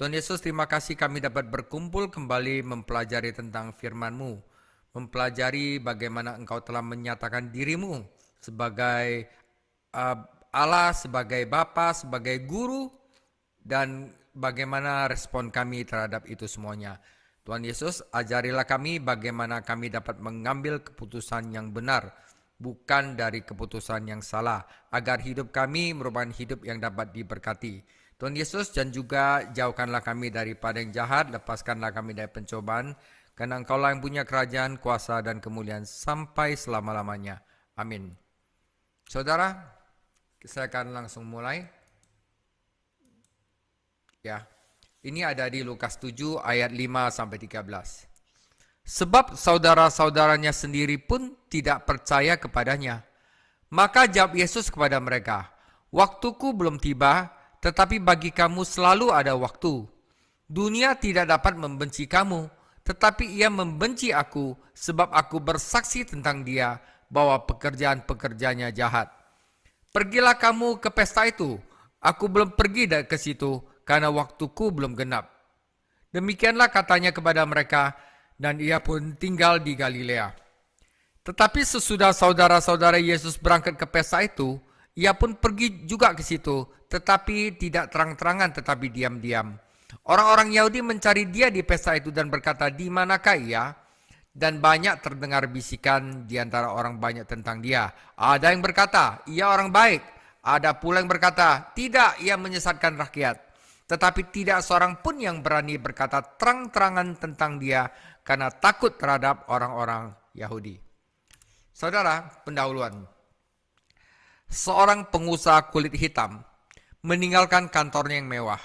Tuhan Yesus, terima kasih kami dapat berkumpul kembali mempelajari tentang firman-Mu, mempelajari bagaimana Engkau telah menyatakan diri-Mu sebagai Allah, sebagai Bapa, sebagai Guru, dan bagaimana respon kami terhadap itu semuanya. Tuhan Yesus, ajarilah kami bagaimana kami dapat mengambil keputusan yang benar, bukan dari keputusan yang salah, agar hidup kami merupakan hidup yang dapat diberkati. Tuhan Yesus, dan juga jauhkanlah kami daripada yang jahat, lepaskanlah kami dari pencobaan, karena Engkaulah yang punya kerajaan, kuasa, dan kemuliaan sampai selama-lamanya. Amin. Saudara, saya akan langsung mulai. Ya, ini ada di Lukas 7 ayat 5-13. Sebab saudara-saudaranya sendiri pun tidak percaya kepadanya. Maka jawab Yesus kepada mereka, "Waktuku belum tiba, tetapi bagi kamu selalu ada waktu. Dunia tidak dapat membenci kamu, tetapi ia membenci aku, sebab aku bersaksi tentang dia bahwa pekerjaan-pekerjaannya jahat. Pergilah kamu ke pesta itu. Aku belum pergi ke situ, karena waktuku belum genap." Demikianlah katanya kepada mereka, dan ia pun tinggal di Galilea. Tetapi sesudah saudara-saudara Yesus berangkat ke pesta itu, ia pun pergi juga ke situ, tetapi tidak terang-terangan, tetapi diam-diam. Orang-orang Yahudi mencari dia di pesta itu dan berkata, "Di manakah ia?" Dan banyak terdengar bisikan di antara orang banyak tentang dia. Ada yang berkata, "Ia orang baik." Ada pula yang berkata, "Tidak, ia menyesatkan rakyat." Tetapi tidak seorang pun yang berani berkata terang-terangan tentang dia, karena takut terhadap orang-orang Yahudi. Saudara, pendahuluan. Seorang pengusaha kulit hitam meninggalkan kantornya yang mewah.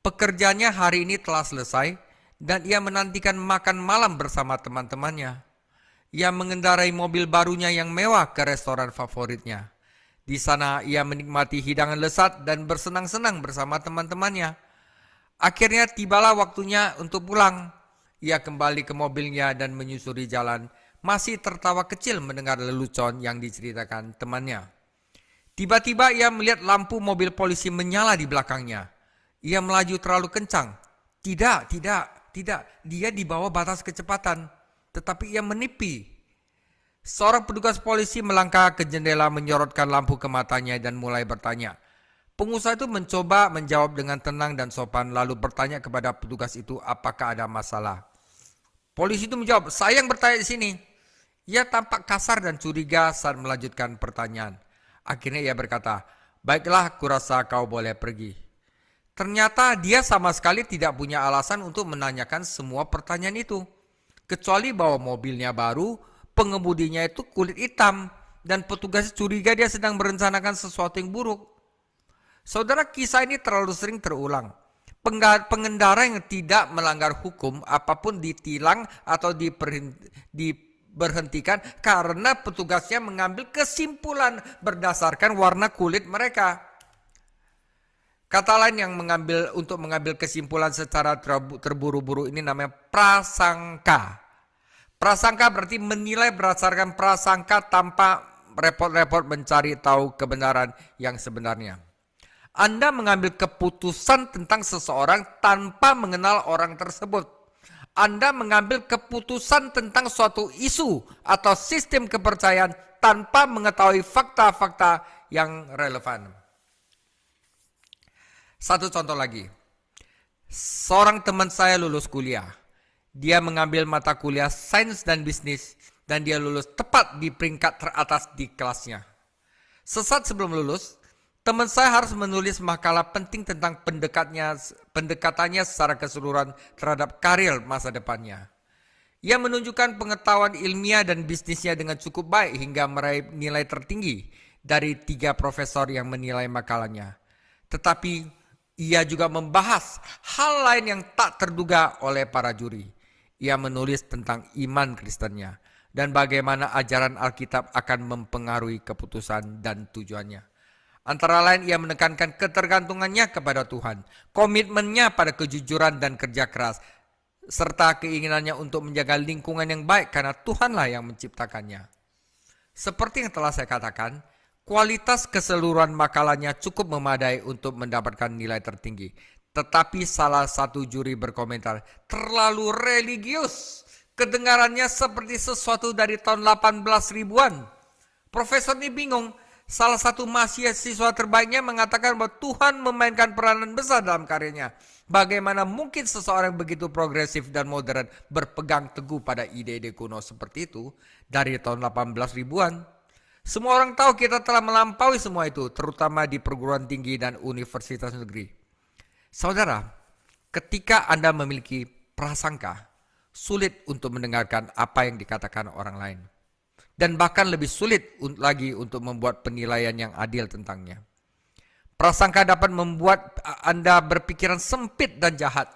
Pekerjaannya hari ini telah selesai dan ia menantikan makan malam bersama teman-temannya. Ia mengendarai mobil barunya yang mewah ke restoran favoritnya. Di sana ia menikmati hidangan lezat dan bersenang-senang bersama teman-temannya. Akhirnya tibalah waktunya untuk pulang. Ia kembali ke mobilnya dan menyusuri jalan, masih tertawa kecil mendengar lelucon yang diceritakan temannya. Tiba-tiba ia melihat lampu mobil polisi menyala di belakangnya. Ia melaju terlalu kencang. Tidak. Dia di bawah batas kecepatan. Tetapi ia menipi. Seorang petugas polisi melangkah ke jendela, menyorotkan lampu ke matanya dan mulai bertanya. Pengusaha itu mencoba menjawab dengan tenang dan sopan, lalu bertanya kepada petugas itu apakah ada masalah. Polisi itu menjawab, "Saya yang bertanya di sini." Ia tampak kasar dan curiga saat melanjutkan pertanyaan. Akhirnya ia berkata, "Baiklah, kurasa kau boleh pergi." Ternyata dia sama sekali tidak punya alasan untuk menanyakan semua pertanyaan itu. Kecuali bahwa mobilnya baru, pengemudinya itu kulit hitam, dan petugas curiga dia sedang merencanakan sesuatu yang buruk. Saudara, kisah ini terlalu sering terulang. Pengendara yang tidak melanggar hukum apapun ditilang atau diberhentikan karena petugasnya mengambil kesimpulan berdasarkan warna kulit mereka. Kata lain yang untuk mengambil kesimpulan secara terburu-buru ini namanya prasangka. Prasangka berarti menilai berdasarkan prasangka tanpa repot-repot mencari tahu kebenaran yang sebenarnya. Anda mengambil keputusan tentang seseorang tanpa mengenal orang tersebut. Anda mengambil keputusan tentang suatu isu atau sistem kepercayaan tanpa mengetahui fakta-fakta yang relevan. Satu contoh lagi. Seorang teman saya lulus kuliah. Dia mengambil mata kuliah sains dan bisnis dan dia lulus tepat di peringkat teratas di kelasnya. Sesaat sebelum lulus, teman saya harus menulis makalah penting tentang pendekatannya secara keseluruhan terhadap karir masa depannya. Ia menunjukkan pengetahuan ilmiah dan bisnisnya dengan cukup baik hingga meraih nilai tertinggi dari 3 profesor yang menilai makalahnya. Tetapi ia juga membahas hal lain yang tak terduga oleh para juri. Ia menulis tentang iman Kristennya dan bagaimana ajaran Alkitab akan mempengaruhi keputusan dan tujuannya. Antara lain ia menekankan ketergantungannya kepada Tuhan, komitmennya pada kejujuran dan kerja keras, serta keinginannya untuk menjaga lingkungan yang baik karena Tuhanlah yang menciptakannya. Seperti yang telah saya katakan, kualitas keseluruhan makalahnya cukup memadai untuk mendapatkan nilai tertinggi. Tetapi salah satu juri berkomentar, terlalu religius. Kedengarannya seperti sesuatu dari tahun 18 ribuan. Profesor ini bingung. Salah satu mahasiswa terbaiknya mengatakan bahwa Tuhan memainkan peranan besar dalam karyanya. Bagaimana mungkin seseorang begitu progresif dan modern berpegang teguh pada ide-ide kuno seperti itu dari tahun 18 ribuan? Semua orang tahu kita telah melampaui semua itu, terutama di perguruan tinggi dan universitas negeri. Saudara, ketika Anda memiliki prasangka, sulit untuk mendengarkan apa yang dikatakan orang lain. Dan bahkan lebih sulit lagi untuk membuat penilaian yang adil tentangnya. Prasangka dapat membuat Anda berpikiran sempit dan jahat.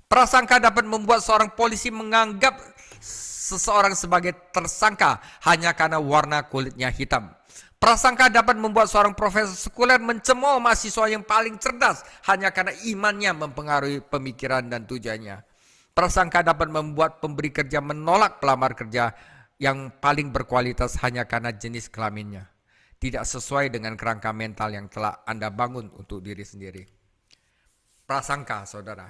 Prasangka dapat membuat seorang polisi menganggap seseorang sebagai tersangka hanya karena warna kulitnya hitam. Prasangka dapat membuat seorang profesor sekuler mencemooh mahasiswa yang paling cerdas hanya karena imannya mempengaruhi pemikiran dan tujuannya. Prasangka dapat membuat pemberi kerja menolak pelamar kerja yang paling berkualitas hanya karena jenis kelaminnya. Tidak sesuai dengan kerangka mental yang telah Anda bangun untuk diri sendiri. Prasangka, saudara.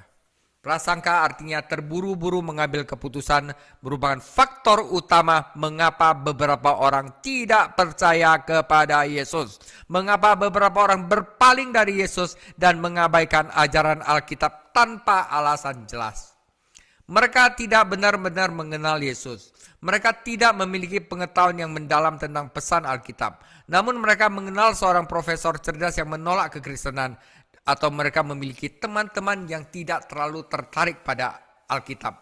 Prasangka artinya terburu-buru mengambil keputusan merupakan faktor utama mengapa beberapa orang tidak percaya kepada Yesus. Mengapa beberapa orang berpaling dari Yesus dan mengabaikan ajaran Alkitab tanpa alasan jelas. Mereka tidak benar-benar mengenal Yesus. Mereka tidak memiliki pengetahuan yang mendalam tentang pesan Alkitab. Namun mereka mengenal seorang profesor cerdas yang menolak kekristenan. Atau mereka memiliki teman-teman yang tidak terlalu tertarik pada Alkitab.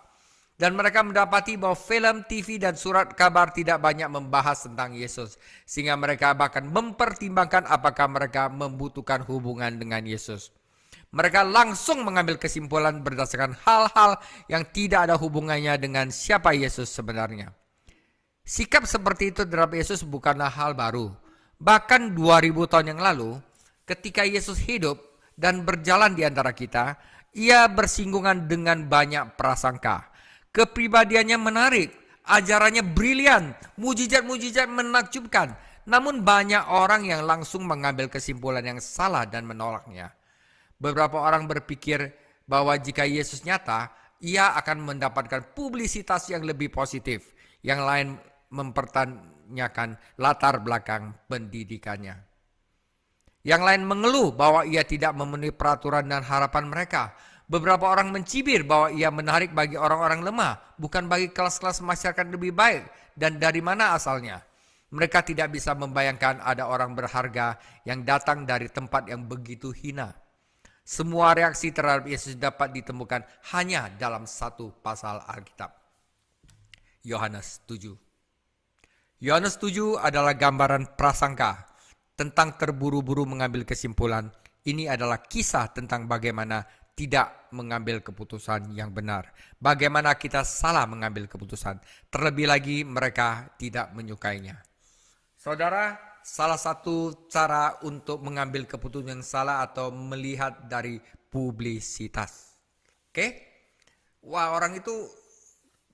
Dan mereka mendapati bahwa film, TV, dan surat kabar tidak banyak membahas tentang Yesus. Sehingga mereka bahkan mempertimbangkan apakah mereka membutuhkan hubungan dengan Yesus. Mereka langsung mengambil kesimpulan berdasarkan hal-hal yang tidak ada hubungannya dengan siapa Yesus sebenarnya. Sikap seperti itu terhadap Yesus bukanlah hal baru. Bahkan 2000 tahun yang lalu, ketika Yesus hidup dan berjalan di antara kita, ia bersinggungan dengan banyak prasangka. Kepribadiannya menarik, ajarannya brilian, mujizat-mujizat menakjubkan. Namun banyak orang yang langsung mengambil kesimpulan yang salah dan menolaknya. Beberapa orang berpikir bahwa jika Yesus nyata, ia akan mendapatkan publisitas yang lebih positif. Yang lain mempertanyakan latar belakang pendidikannya. Yang lain mengeluh bahwa ia tidak memenuhi peraturan dan harapan mereka. Beberapa orang mencibir bahwa ia menarik bagi orang-orang lemah, bukan bagi kelas-kelas masyarakat lebih baik. Dan dari mana asalnya? Mereka tidak bisa membayangkan ada orang berharga yang datang dari tempat yang begitu hina. Semua reaksi terhadap Yesus dapat ditemukan hanya dalam satu pasal Alkitab. Yohanes 7. Yohanes 7 adalah gambaran prasangka tentang terburu-buru mengambil kesimpulan. Ini adalah kisah tentang bagaimana tidak mengambil keputusan yang benar. Bagaimana kita salah mengambil keputusan. Terlebih lagi mereka tidak menyukainya. Saudara, salah satu cara untuk mengambil keputusan yang salah atau melihat dari publisitas. Oke? Wah, orang itu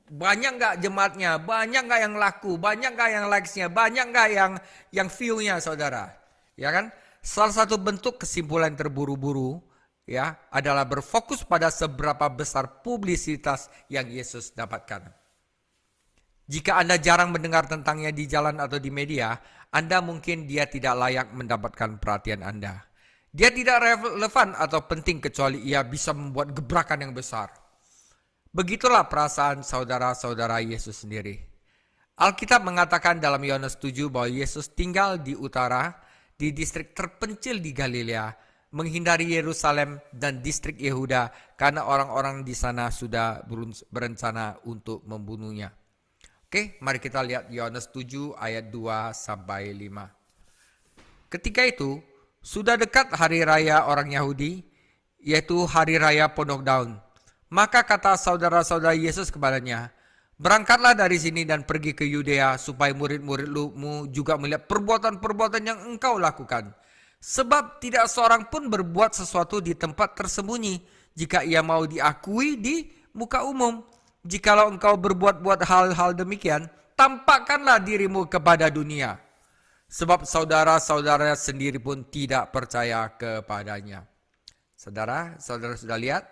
banyak nggak jemaatnya, banyak nggak yang laku, banyak nggak yang likes-nya, banyak nggak yang view-nya, saudara. Ya kan? Salah satu bentuk kesimpulan terburu-buru ya adalah berfokus pada seberapa besar publisitas yang Yesus dapatkan. Jika Anda jarang mendengar tentangnya di jalan atau di media, Anda mungkin dia tidak layak mendapatkan perhatian Anda. Dia tidak relevan atau penting kecuali ia bisa membuat gebrakan yang besar. Begitulah perasaan saudara-saudara Yesus sendiri. Alkitab mengatakan dalam Yohanes 7 bahwa Yesus tinggal di utara, di distrik terpencil di Galilea, menghindari Yerusalem dan distrik Yehuda karena orang-orang di sana sudah berencana untuk membunuhnya. Oke, mari kita lihat Yohanes 7 ayat 2 sampai 5. Ketika itu, sudah dekat hari raya orang Yahudi, yaitu hari raya Pondok Daun. Maka kata saudara-saudara Yesus kepadanya, berangkatlah dari sini dan pergi ke Yudea supaya murid-muridmu juga melihat perbuatan-perbuatan yang engkau lakukan. Sebab tidak seorang pun berbuat sesuatu di tempat tersembunyi jika ia mau diakui di muka umum. Jikalau engkau berbuat-buat hal-hal demikian, tampakkanlah dirimu kepada dunia. Sebab saudara-saudara sendiri pun tidak percaya kepadanya. Saudara sudah lihat?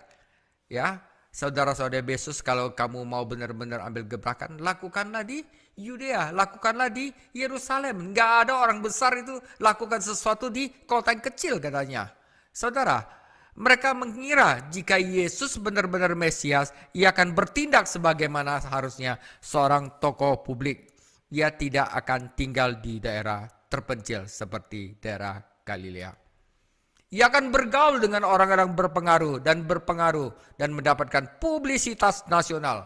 Ya, saudara-saudara Yesus, kalau kamu mau benar-benar ambil gebrakan, lakukanlah di Yudea, lakukanlah di Yerusalem. Nggak ada orang besar itu lakukan sesuatu di kota yang kecil katanya. Saudara, mereka mengira jika Yesus benar-benar Mesias, ia akan bertindak sebagaimana seharusnya seorang tokoh publik. Ia tidak akan tinggal di daerah terpencil seperti daerah Galilea. Ia akan bergaul dengan orang-orang berpengaruh dan mendapatkan publisitas nasional.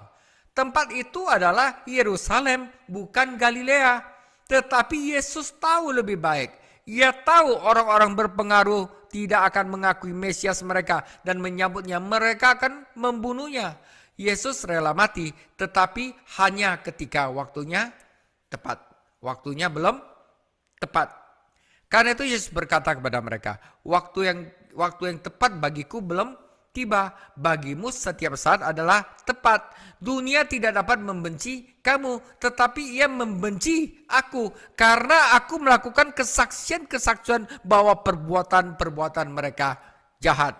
Tempat itu adalah Yerusalem, bukan Galilea. Tetapi Yesus tahu lebih baik. Ia tahu orang-orang berpengaruh tidak akan mengakui Mesias mereka dan menyambutnya. Mereka akan membunuhnya. Yesus rela mati, tetapi hanya ketika waktunya tepat. Waktunya belum tepat. Karena itu Yesus berkata kepada mereka, waktu yang tepat bagiku belum tiba. Bagimu setiap saat adalah tepat. Dunia tidak dapat membenci kamu, tetapi ia membenci aku karena aku melakukan kesaksian bahwa perbuatan mereka jahat.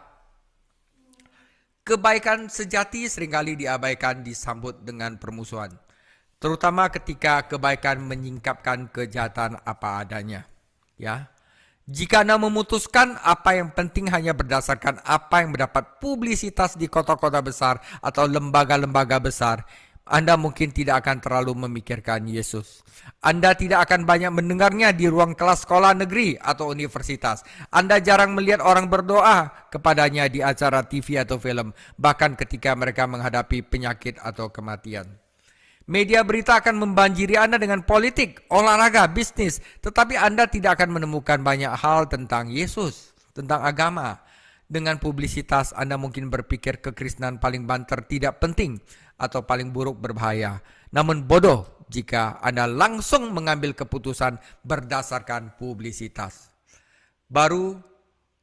Kebaikan sejati seringkali diabaikan, disambut dengan permusuhan. Terutama ketika kebaikan menyingkapkan kejahatan apa adanya. Ya, jika Anda memutuskan apa yang penting hanya berdasarkan apa yang mendapat publisitas di kota-kota besar atau lembaga-lembaga besar, Anda mungkin tidak akan terlalu memikirkan Yesus. Anda tidak akan banyak mendengarnya di ruang kelas sekolah negeri atau universitas. Anda jarang melihat orang berdoa kepadanya di acara TV atau film, bahkan ketika mereka menghadapi penyakit atau kematian. Media berita akan membanjiri Anda dengan politik, olahraga, bisnis, tetapi Anda tidak akan menemukan banyak hal tentang Yesus, tentang agama. Dengan publisitas, Anda mungkin berpikir kekristenan paling banter tidak penting atau paling buruk berbahaya. Namun bodoh jika Anda langsung mengambil keputusan berdasarkan publisitas. Baru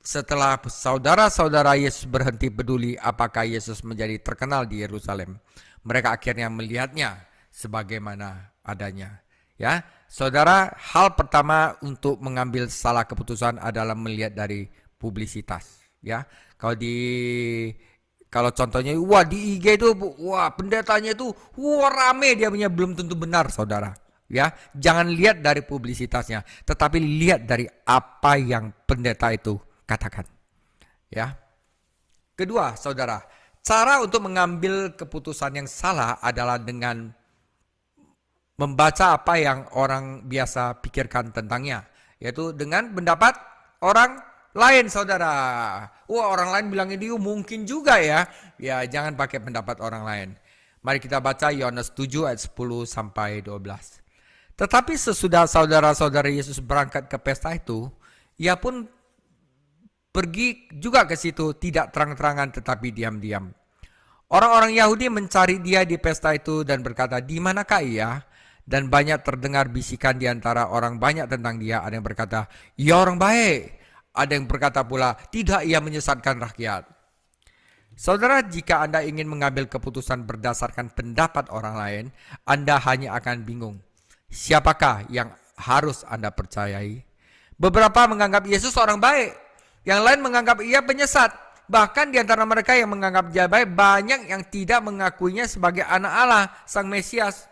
setelah saudara-saudara Yesus berhenti peduli apakah Yesus menjadi terkenal di Yerusalem, mereka akhirnya melihatnya sebagaimana adanya. Ya, saudara, hal pertama untuk mengambil salah keputusan adalah melihat dari publisitas. Ya, kalau contohnya, di IG itu, pendetanya itu, rame dia punya, belum tentu benar, saudara. Ya, jangan lihat dari publisitasnya, tetapi lihat dari apa yang pendeta itu katakan. Ya. Kedua, saudara, cara untuk mengambil keputusan yang salah adalah dengan membaca apa yang orang biasa pikirkan tentangnya, yaitu dengan pendapat orang lain, saudara. Orang lain bilangnya dia mungkin juga ya. Ya, jangan pakai pendapat orang lain. Mari kita baca Yohanes 7 ayat 10 sampai 12. Tetapi sesudah saudara-saudara Yesus berangkat ke pesta itu, ia pun pergi juga ke situ, tidak terang-terangan tetapi diam-diam. Orang-orang Yahudi mencari dia di pesta itu dan berkata, "Di manakah ia?" Dan banyak terdengar bisikan di antara orang banyak tentang dia. Ada yang berkata, "Ia orang baik." Ada yang berkata pula, "Tidak, ia menyesatkan rakyat." Saudara, jika Anda ingin mengambil keputusan berdasarkan pendapat orang lain, Anda hanya akan bingung. Siapakah yang harus Anda percayai? Beberapa menganggap Yesus orang baik. Yang lain menganggap ia penyesat. Bahkan di antara mereka yang menganggap dia baik, banyak yang tidak mengakuinya sebagai anak Allah, Sang Mesias.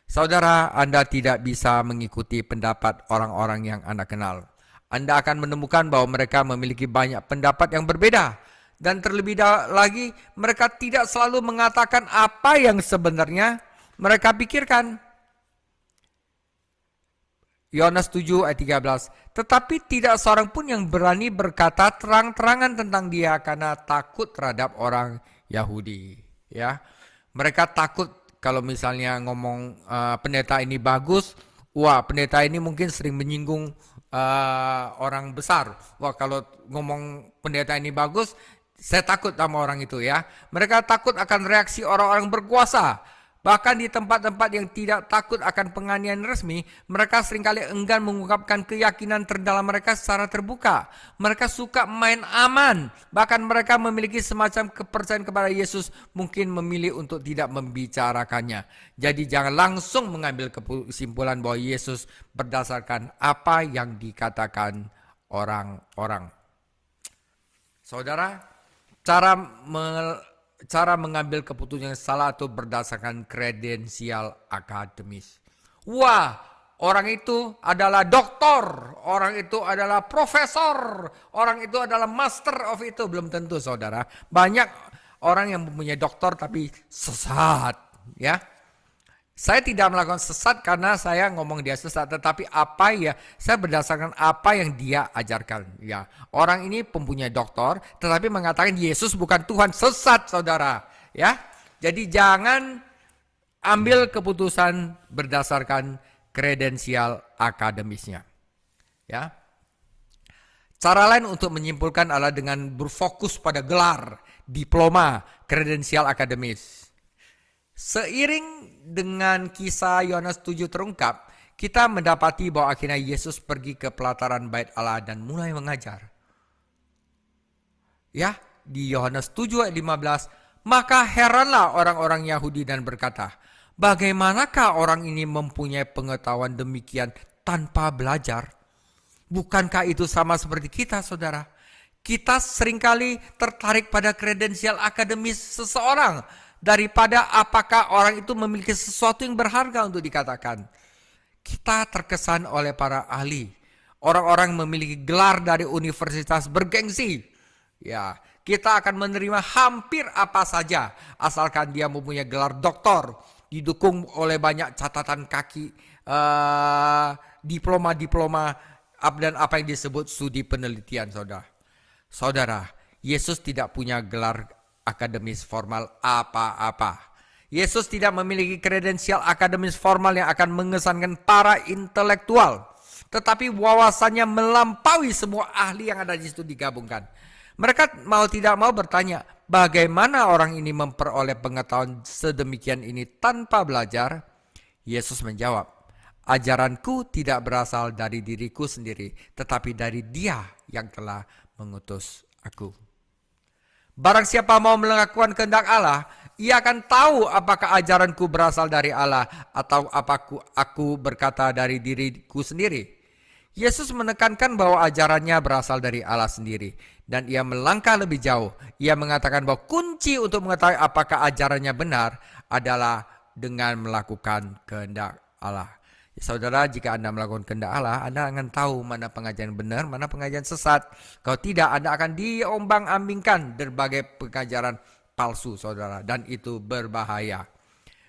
Saudara, Anda tidak bisa mengikuti pendapat orang-orang yang Anda kenal. Anda akan menemukan bahwa mereka memiliki banyak pendapat yang berbeda. Dan terlebih lagi, mereka tidak selalu mengatakan apa yang sebenarnya mereka pikirkan. Yohanes 7 ayat 13. Tetapi tidak seorang pun yang berani berkata terang-terangan tentang dia karena takut terhadap orang Yahudi. Ya, mereka takut kalau misalnya ngomong pendeta ini bagus, pendeta ini mungkin sering menyinggung orang besar. Kalau ngomong pendeta ini bagus, saya takut sama orang itu ya. Mereka takut akan reaksi orang-orang berkuasa. Bahkan di tempat-tempat yang tidak takut akan penganiayaan resmi, mereka seringkali enggan mengungkapkan keyakinan terdalam mereka secara terbuka. Mereka suka main aman. Bahkan mereka memiliki semacam kepercayaan kepada Yesus, mungkin memilih untuk tidak membicarakannya. Jadi jangan langsung mengambil kesimpulan bahwa Yesus berdasarkan apa yang dikatakan orang-orang. Saudara, cara mengambil keputusan yang salah itu berdasarkan kredensial akademis. Wah, orang itu adalah doktor, orang itu adalah profesor, orang itu adalah master of itu. Belum tentu, saudara. Banyak orang yang mempunyai doktor tapi sesat, ya. Saya tidak melakukan sesat karena saya ngomong dia sesat, tetapi saya berdasarkan apa yang dia ajarkan. Ya, orang ini mempunyai doktor, tetapi mengatakan Yesus bukan Tuhan, sesat, saudara. Ya, jadi jangan ambil keputusan berdasarkan kredensial akademisnya. Ya, cara lain untuk menyimpulkan adalah dengan berfokus pada gelar, diploma, kredensial akademis. Seiring dengan kisah Yohanes 7 terungkap, kita mendapati bahwa akhirnya Yesus pergi ke pelataran bait Allah dan mulai mengajar. Ya, di Yohanes 7 ayat 15, maka heranlah orang-orang Yahudi dan berkata, bagaimanakah orang ini mempunyai pengetahuan demikian tanpa belajar? Bukankah itu sama seperti kita, saudara? Kita seringkali tertarik pada kredensial akademis seseorang daripada apakah orang itu memiliki sesuatu yang berharga untuk dikatakan. Kita terkesan oleh para ahli, orang-orang memiliki gelar dari universitas bergengsi. Ya, kita akan menerima hampir apa saja asalkan dia mempunyai gelar doktor, didukung oleh banyak catatan kaki, diploma-diploma, dan apa yang disebut studi penelitian, saudara. Saudara, Yesus tidak punya gelar akademis formal apa-apa. Yesus tidak memiliki kredensial akademis formal yang akan mengesankan para intelektual, tetapi wawasannya melampaui semua ahli yang ada di situ digabungkan. Mereka mau tidak mau bertanya, bagaimana orang ini memperoleh pengetahuan sedemikian ini tanpa belajar? Yesus menjawab, ajaranku tidak berasal dari diriku sendiri, tetapi dari Dia yang telah mengutus aku. Barang siapa mau melakukan kehendak Allah, ia akan tahu apakah ajaranku berasal dari Allah atau apakah aku berkata dari diriku sendiri. Yesus menekankan bahwa ajarannya berasal dari Allah sendiri, dan ia melangkah lebih jauh. Ia mengatakan bahwa kunci untuk mengetahui apakah ajarannya benar adalah dengan melakukan kehendak Allah. Ya, saudara, jika Anda melakukan kehendak Allah, Anda akan tahu mana pengajaran benar, mana pengajaran sesat. Kalau tidak, Anda akan diombang-ambingkan berbagai pengajaran palsu, saudara, dan itu berbahaya.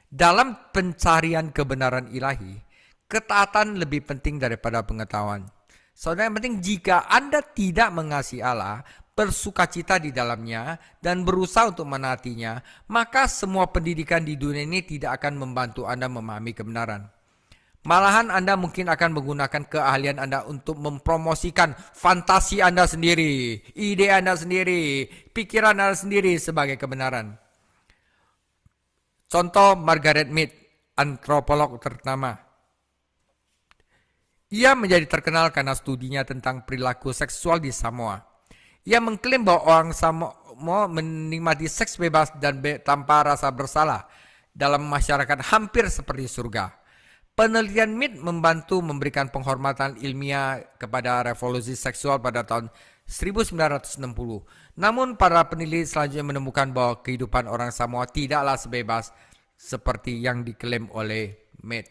Dalam pencarian kebenaran ilahi, ketaatan lebih penting daripada pengetahuan. Saudara, yang penting jika Anda tidak mengasihi Allah, bersukacita di dalamnya, dan berusaha untuk menaatinya, maka semua pendidikan di dunia ini tidak akan membantu Anda memahami kebenaran. Malahan Anda mungkin akan menggunakan keahlian Anda untuk mempromosikan fantasi Anda sendiri, ide Anda sendiri, pikiran Anda sendiri sebagai kebenaran. Contoh Margaret Mead, antropolog ternama. Ia menjadi terkenal karena studinya tentang perilaku seksual di Samoa. Ia mengklaim bahwa orang Samoa menikmati seks bebas dan tanpa rasa bersalah dalam masyarakat hampir seperti surga. Penelitian Mead membantu memberikan penghormatan ilmiah kepada revolusi seksual pada tahun 1960. Namun para peneliti selanjutnya menemukan bahwa kehidupan orang Samoa tidaklah sebebas seperti yang diklaim oleh Mead.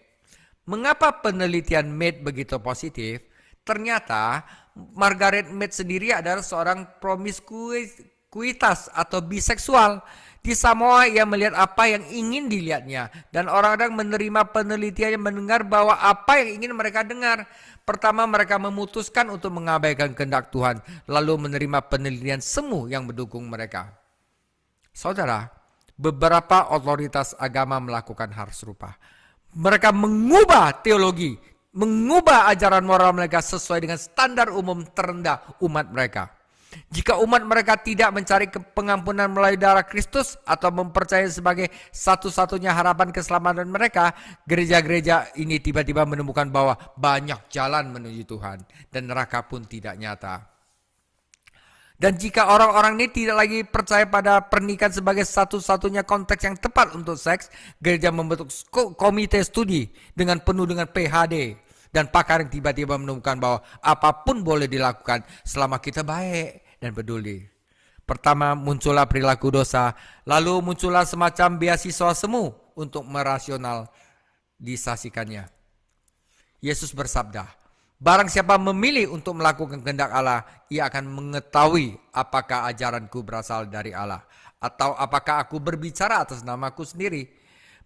Mengapa penelitian Mead begitu positif? Ternyata Margaret Mead sendiri adalah seorang promiskuitas atau biseksual. Di Samoa ia melihat apa yang ingin dilihatnya, dan orang-orang menerima penelitian yang mendengar bahwa apa yang ingin mereka dengar. Pertama, mereka memutuskan untuk mengabaikan kehendak Tuhan, lalu menerima penelitian semu yang mendukung mereka. Saudara, beberapa otoritas agama melakukan hal serupa. Mereka mengubah teologi, mengubah ajaran moral mereka sesuai dengan standar umum terendah umat mereka. Jika umat mereka tidak mencari pengampunan melalui darah Kristus atau mempercayai sebagai satu-satunya harapan keselamatan mereka, gereja-gereja ini tiba-tiba menemukan bahwa banyak jalan menuju Tuhan dan neraka pun tidak nyata. Dan jika orang-orang ini tidak lagi percaya pada pernikahan sebagai satu-satunya konteks yang tepat untuk seks, gereja membentuk komite studi dengan penuh dengan PhD dan pakar yang tiba-tiba menemukan bahwa apapun boleh dilakukan selama kita baik dan peduli. Pertama, muncullah perilaku dosa, lalu muncullah semacam beasiswa semu untuk merasionalisasikannya. Yesus bersabda, barang siapa memilih untuk melakukan kehendak Allah, ia akan mengetahui apakah ajaranku berasal dari Allah, atau apakah aku berbicara atas namaku sendiri.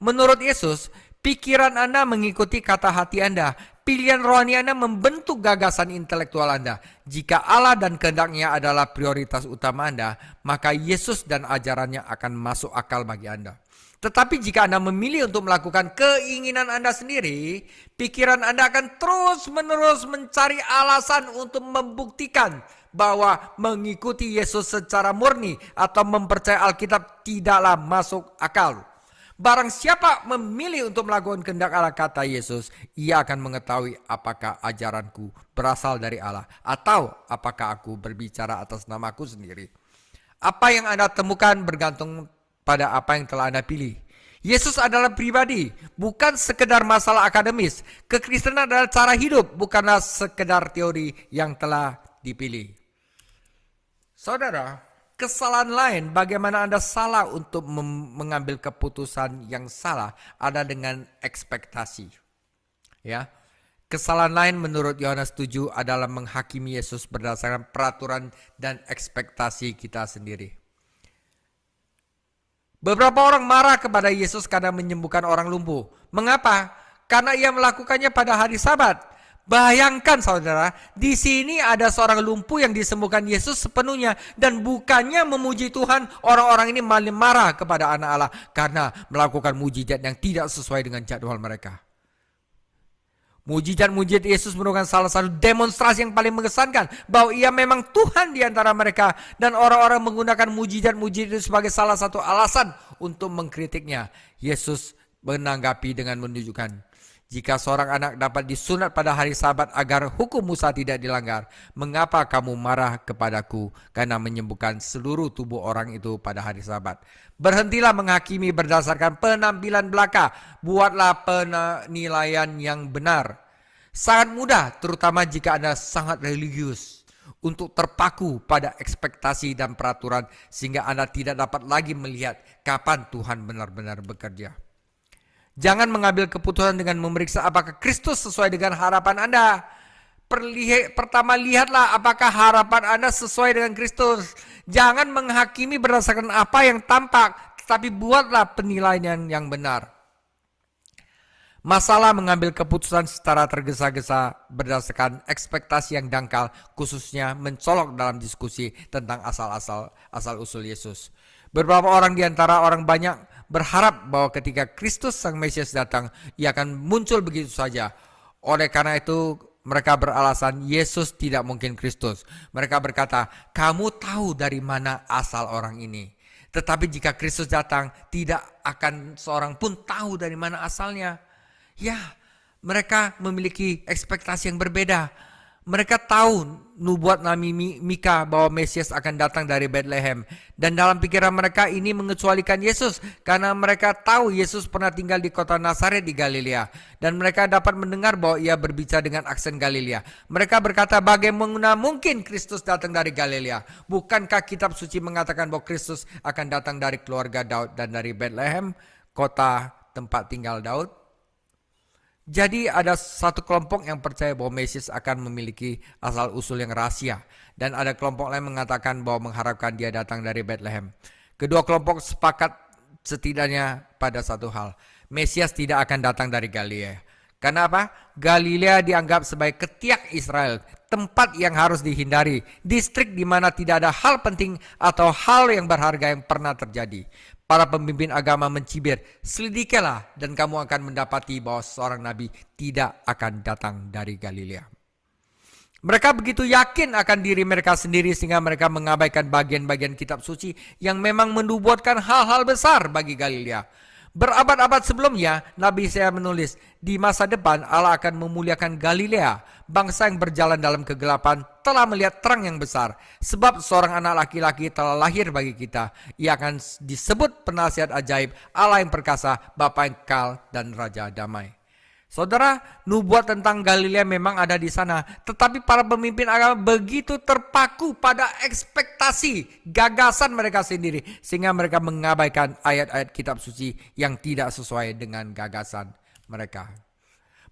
Menurut Yesus, pikiran Anda mengikuti kata hati Anda. Pilihan rohani Anda membentuk gagasan intelektual Anda. Jika Allah dan kehendaknya adalah prioritas utama Anda, maka Yesus dan ajarannya akan masuk akal bagi Anda. Tetapi jika Anda memilih untuk melakukan keinginan Anda sendiri, pikiran Anda akan terus-menerus mencari alasan untuk membuktikan bahwa mengikuti Yesus secara murni atau mempercayai Alkitab tidaklah masuk akal. Barang siapa memilih untuk melakukan kehendak Allah, kata Yesus, ia akan mengetahui apakah ajaranku berasal dari Allah atau apakah aku berbicara atas namaku sendiri. Apa yang Anda temukan bergantung pada apa yang telah Anda pilih. Yesus adalah pribadi, bukan sekedar masalah akademis. Kekristenan adalah cara hidup, bukanlah sekedar teori yang telah dipilih. Saudara, kesalahan lain bagaimana Anda salah untuk mengambil keputusan yang salah ada dengan ekspektasi. Ya. Kesalahan lain menurut Yohanes 7 adalah menghakimi Yesus berdasarkan peraturan dan ekspektasi kita sendiri. Beberapa orang marah kepada Yesus karena menyembuhkan orang lumpuh. Mengapa? Karena ia melakukannya pada hari Sabat. Bayangkan saudara, di sini ada seorang lumpuh yang disembuhkan Yesus sepenuhnya, dan bukannya memuji Tuhan, orang-orang ini malah marah kepada anak Allah karena melakukan mujizat yang tidak sesuai dengan jadwal mereka. Mujizat-mujizat Yesus merupakan salah satu demonstrasi yang paling mengesankan bahwa ia memang Tuhan di antara mereka, dan orang-orang menggunakan mujizat-mujizat itu sebagai salah satu alasan untuk mengkritiknya. Yesus menanggapi dengan menunjukkan, jika seorang anak dapat disunat pada hari Sabat agar hukum Musa tidak dilanggar, mengapa kamu marah kepadaku karena menyembuhkan seluruh tubuh orang itu pada hari Sabat? Berhentilah menghakimi berdasarkan penampilan belaka, buatlah penilaian yang benar. Sangat mudah, terutama jika Anda sangat religius, untuk terpaku pada ekspektasi dan peraturan sehingga Anda tidak dapat lagi melihat kapan Tuhan benar-benar bekerja. Jangan mengambil keputusan dengan memeriksa apakah Kristus sesuai dengan harapan Anda. Pertama, lihatlah apakah harapan Anda sesuai dengan Kristus. Jangan menghakimi berdasarkan apa yang tampak, tetapi buatlah penilaian yang benar. Masalah mengambil keputusan secara tergesa-gesa berdasarkan ekspektasi yang dangkal, khususnya mencolok dalam diskusi tentang asal-usul Yesus. Beberapa orang di antara orang banyak berharap bahwa ketika Kristus Sang Mesias datang, ia akan muncul begitu saja. Oleh karena itu, mereka beralasan Yesus tidak mungkin Kristus. Mereka berkata, kamu tahu dari mana asal orang ini. Tetapi jika Kristus datang, tidak akan seorang pun tahu dari mana asalnya. Ya, mereka memiliki ekspektasi yang berbeda. Mereka tahu nubuat Nabi Mika bahwa Mesias akan datang dari Bethlehem. Dan dalam pikiran mereka ini mengecualikan Yesus, karena mereka tahu Yesus pernah tinggal di kota Nazaret di Galilea. Dan mereka dapat mendengar bahwa ia berbicara dengan aksen Galilea. Mereka berkata, bagaimana mungkin Kristus datang dari Galilea? Bukankah kitab suci mengatakan bahwa Kristus akan datang dari keluarga Daud dan dari Bethlehem, kota tempat tinggal Daud? Jadi ada satu kelompok yang percaya bahwa Mesias akan memiliki asal-usul yang rahasia, dan ada kelompok lain mengatakan bahwa mengharapkan dia datang dari Bethlehem. Kedua kelompok sepakat setidaknya pada satu hal, Mesias tidak akan datang dari Galilea. Kenapa? Galilea dianggap sebagai ketiak Israel, tempat yang harus dihindari, distrik di mana tidak ada hal penting atau hal yang berharga yang pernah terjadi. Para pemimpin agama mencibir, selidikilah dan kamu akan mendapati bahwa seorang nabi tidak akan datang dari Galilea. Mereka begitu yakin akan diri mereka sendiri sehingga mereka mengabaikan bagian-bagian kitab suci yang memang menubuatkan hal-hal besar bagi Galilea. Berabad-abad sebelumnya, Nabi Yesaya menulis, di masa depan Allah akan memuliakan Galilea. Bangsa yang berjalan dalam kegelapan telah melihat terang yang besar. Sebab seorang anak laki-laki telah lahir bagi kita. Ia akan disebut penasihat ajaib, Allah yang perkasa, Bapa yang kekal, dan Raja damai. Saudara, nubuat tentang Galilea memang ada di sana, tetapi para pemimpin agama begitu terpaku pada ekspektasi, gagasan mereka sendiri, sehingga mereka mengabaikan ayat-ayat kitab suci yang tidak sesuai dengan gagasan mereka.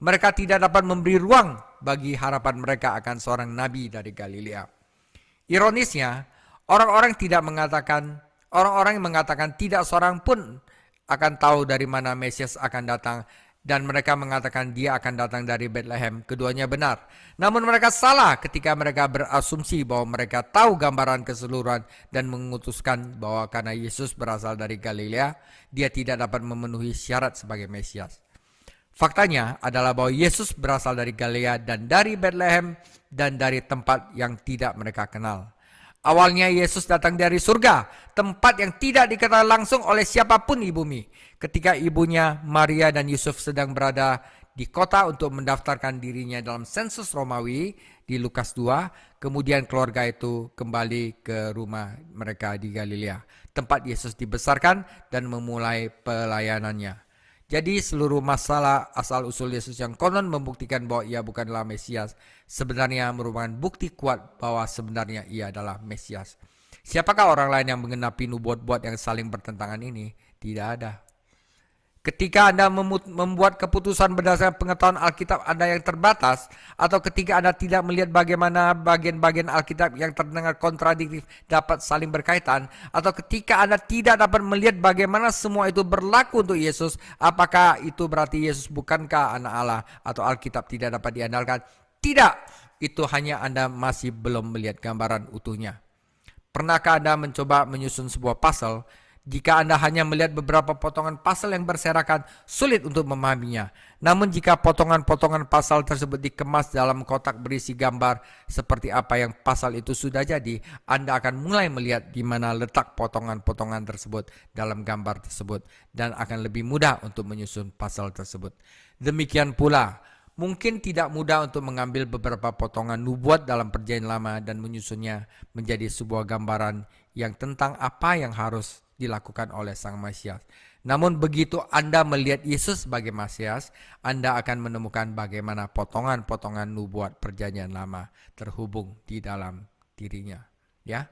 Mereka tidak dapat memberi ruang bagi harapan mereka akan seorang nabi dari Galilea. Ironisnya, orang-orang yang mengatakan tidak seorang pun akan tahu dari mana Mesias akan datang, dan mereka mengatakan dia akan datang dari Bethlehem. Keduanya benar. Namun mereka salah ketika mereka berasumsi bahwa mereka tahu gambaran keseluruhan dan mengutuskan bahwa karena Yesus berasal dari Galilea, dia tidak dapat memenuhi syarat sebagai Mesias. Faktanya adalah bahwa Yesus berasal dari Galilea dan dari Bethlehem dan dari tempat yang tidak mereka kenal. Awalnya Yesus datang dari surga, tempat yang tidak diketahui langsung oleh siapapun di bumi. Ketika ibunya Maria dan Yusuf sedang berada di kota untuk mendaftarkan dirinya dalam sensus Romawi di Lukas 2, kemudian keluarga itu kembali ke rumah mereka di Galilea, tempat Yesus dibesarkan dan memulai pelayanannya. Jadi seluruh masalah asal-usul Yesus yang konon membuktikan bahwa ia bukanlah Mesias sebenarnya merupakan bukti kuat bahwa sebenarnya ia adalah Mesias. Siapakah orang lain yang menggenapi nubuat-nubuat yang saling bertentangan ini? Tidak ada. Ketika Anda membuat keputusan berdasarkan pengetahuan Alkitab Anda yang terbatas, atau ketika Anda tidak melihat bagaimana bagian-bagian Alkitab yang terdengar kontradiktif dapat saling berkaitan, atau ketika Anda tidak dapat melihat bagaimana semua itu berlaku untuk Yesus, apakah itu berarti Yesus bukankah anak Allah atau Alkitab tidak dapat diandalkan? Tidak, itu hanya Anda masih belum melihat gambaran utuhnya. Pernahkah Anda mencoba menyusun sebuah puzzle? Jika Anda hanya melihat beberapa potongan pasal yang berserakan, sulit untuk memahaminya. Namun jika potongan-potongan pasal tersebut dikemas dalam kotak berisi gambar seperti apa yang pasal itu sudah jadi, Anda akan mulai melihat di mana letak potongan-potongan tersebut dalam gambar tersebut dan akan lebih mudah untuk menyusun pasal tersebut. Demikian pula, mungkin tidak mudah untuk mengambil beberapa potongan nubuat dalam Perjanjian Lama dan menyusunnya menjadi sebuah gambaran yang tentang apa yang harus dilakukan oleh Sang Mesias. Namun begitu Anda melihat Yesus sebagai Mesias, Anda akan menemukan bagaimana potongan-potongan nubuat Perjanjian Lama terhubung di dalam dirinya. Ya,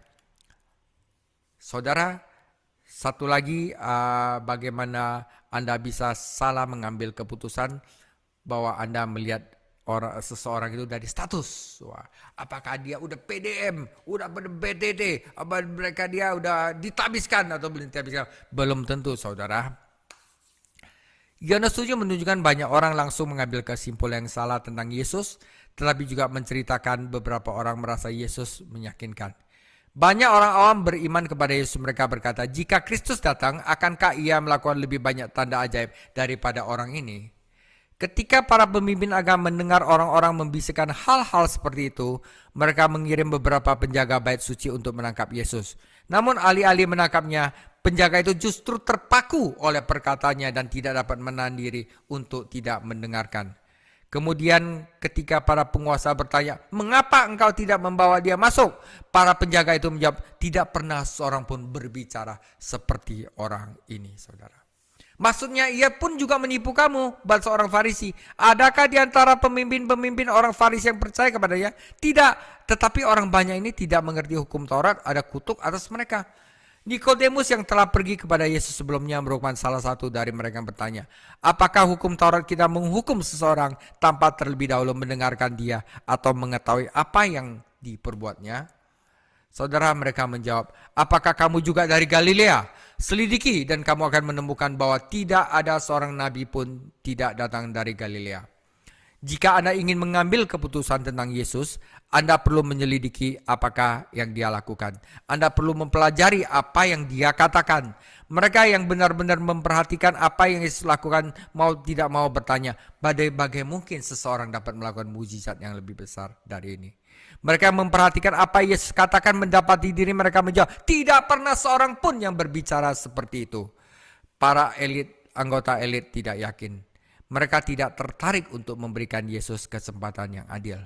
saudara, satu lagi bagaimana Anda bisa salah mengambil keputusan bahwa Anda melihat seseorang itu dari status. Wah, apakah dia udah PDM, udah BDD, apa mereka dia udah ditabiskan atau belum ditabiskan? Belum tentu, saudara. Yohanes 7 menunjukkan banyak orang langsung mengambil kesimpulan yang salah tentang Yesus, tetapi juga menceritakan beberapa orang merasa Yesus meyakinkan. Banyak orang awam beriman kepada Yesus. Mereka berkata, jika Kristus datang, akankah ia melakukan lebih banyak tanda ajaib daripada orang ini? Ketika para pemimpin agama mendengar orang-orang membisikkan hal-hal seperti itu, mereka mengirim beberapa penjaga bait suci untuk menangkap Yesus. Namun alih-alih menangkapnya, penjaga itu justru terpaku oleh perkataannya dan tidak dapat menahan diri untuk tidak mendengarkan. Kemudian ketika para penguasa bertanya, mengapa engkau tidak membawa dia masuk? Para penjaga itu menjawab, tidak pernah seorang pun berbicara seperti orang ini, saudara. Maksudnya ia pun juga menipu kamu, bahasa orang Farisi. Adakah di antara pemimpin-pemimpin orang Farisi yang percaya kepadanya? Tidak, tetapi orang banyak ini tidak mengerti hukum Taurat, ada kutuk atas mereka. Nikodemus yang telah pergi kepada Yesus sebelumnya merupakan salah satu dari mereka yang bertanya, apakah hukum Taurat kita menghukum seseorang tanpa terlebih dahulu mendengarkan dia atau mengetahui apa yang diperbuatnya? Saudara, mereka menjawab, apakah kamu juga dari Galilea? Selidiki dan kamu akan menemukan bahwa tidak ada seorang nabi pun tidak datang dari Galilea. Jika Anda ingin mengambil keputusan tentang Yesus, Anda perlu menyelidiki apakah yang dia lakukan. Anda perlu mempelajari apa yang dia katakan. Mereka yang benar-benar memperhatikan apa yang Yesus lakukan mau tidak mau bertanya, bagaimana mungkin seseorang dapat melakukan mukjizat yang lebih besar dari ini? Mereka memperhatikan apa Yesus katakan mendapati diri mereka menjawab, tidak pernah seorang pun yang berbicara seperti itu. Para anggota elit tidak yakin. Mereka tidak tertarik untuk memberikan Yesus kesempatan yang adil.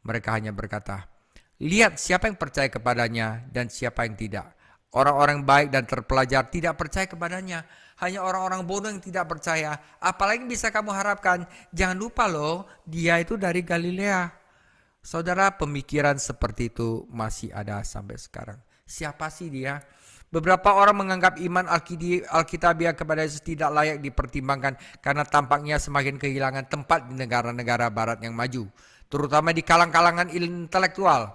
Mereka hanya berkata, lihat siapa yang percaya kepadanya dan siapa yang tidak. Orang-orang baik dan terpelajar tidak percaya kepadanya. Hanya orang-orang bodoh yang tidak percaya. Apalagi bisa kamu harapkan? Jangan lupa loh, dia itu dari Galilea. Saudara, pemikiran seperti itu masih ada sampai sekarang. Siapa sih dia? Beberapa orang menganggap iman Alkitabiah kepada Yesus tidak layak dipertimbangkan karena tampaknya semakin kehilangan tempat di negara-negara barat yang maju, terutama di kalangan intelektual.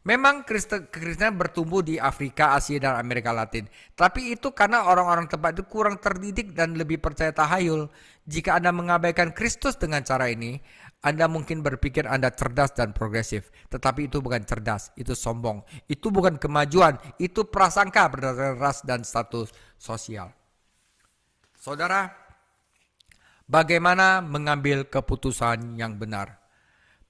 Memang kekristenan bertumbuh di Afrika, Asia, dan Amerika Latin. Tapi itu karena orang-orang tempat itu kurang terdidik dan lebih percaya tahayul. Jika Anda mengabaikan Kristus dengan cara ini, Anda mungkin berpikir Anda cerdas dan progresif. Tetapi itu bukan cerdas, itu sombong. Itu bukan kemajuan, itu prasangka berdasarkan ras dan status sosial. Saudara, bagaimana mengambil keputusan yang benar?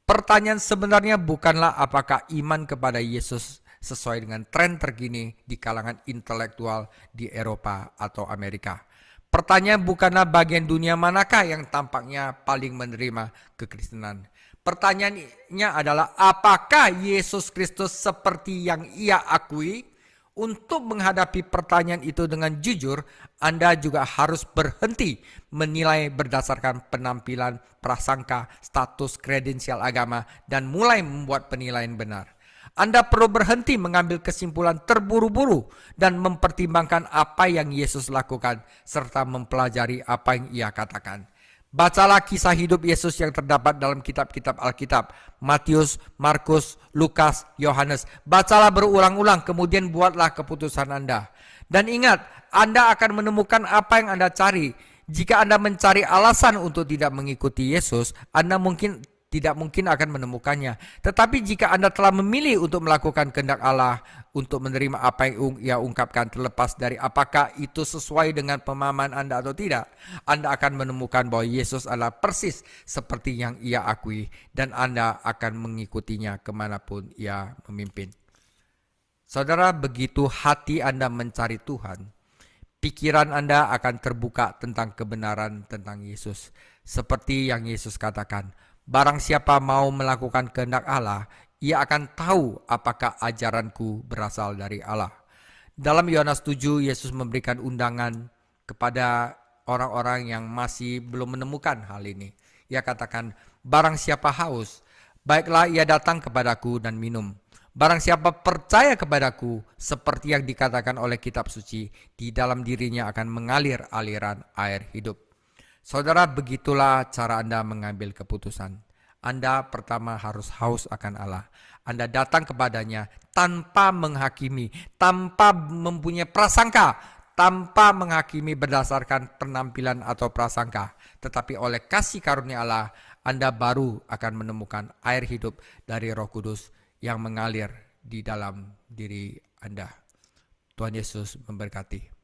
Pertanyaan sebenarnya bukanlah apakah iman kepada Yesus sesuai dengan tren terkini di kalangan intelektual di Eropa atau Amerika. Pertanyaan bukanlah bagian dunia manakah yang tampaknya paling menerima kekristenan. Pertanyaannya adalah apakah Yesus Kristus seperti yang ia akui? Untuk menghadapi pertanyaan itu dengan jujur, Anda juga harus berhenti menilai berdasarkan penampilan, prasangka, status, kredensial agama, dan mulai membuat penilaian benar. Anda perlu berhenti mengambil kesimpulan terburu-buru dan mempertimbangkan apa yang Yesus lakukan, serta mempelajari apa yang ia katakan. Bacalah kisah hidup Yesus yang terdapat dalam kitab-kitab Alkitab, Matius, Markus, Lukas, Yohanes. Bacalah berulang-ulang, kemudian buatlah keputusan Anda. Dan ingat, Anda akan menemukan apa yang Anda cari. Jika Anda mencari alasan untuk tidak mengikuti Yesus, Anda tidak mungkin akan menemukannya. Tetapi jika Anda telah memilih untuk melakukan kehendak Allah, untuk menerima apa yang ia ungkapkan terlepas dari apakah itu sesuai dengan pemahaman Anda atau tidak, Anda akan menemukan bahwa Yesus adalah persis seperti yang ia akui, dan Anda akan mengikutinya kemanapun ia memimpin. Saudara, begitu hati Anda mencari Tuhan, pikiran Anda akan terbuka tentang kebenaran tentang Yesus. Seperti yang Yesus katakan, barang siapa mau melakukan kehendak Allah, ia akan tahu apakah ajaranku berasal dari Allah. Dalam Yohanes 7, Yesus memberikan undangan kepada orang-orang yang masih belum menemukan hal ini. Ia katakan, barang siapa haus, baiklah ia datang kepadaku dan minum. Barang siapa percaya kepadaku, seperti yang dikatakan oleh kitab suci, di dalam dirinya akan mengalir aliran air hidup. Saudara, begitulah cara Anda mengambil keputusan. Anda pertama harus haus akan Allah. Anda datang kepadanya tanpa menghakimi, tanpa mempunyai prasangka, tanpa menghakimi berdasarkan penampilan atau prasangka. Tetapi oleh kasih karunia Allah, Anda baru akan menemukan air hidup dari Roh Kudus yang mengalir di dalam diri Anda. Tuhan Yesus memberkati.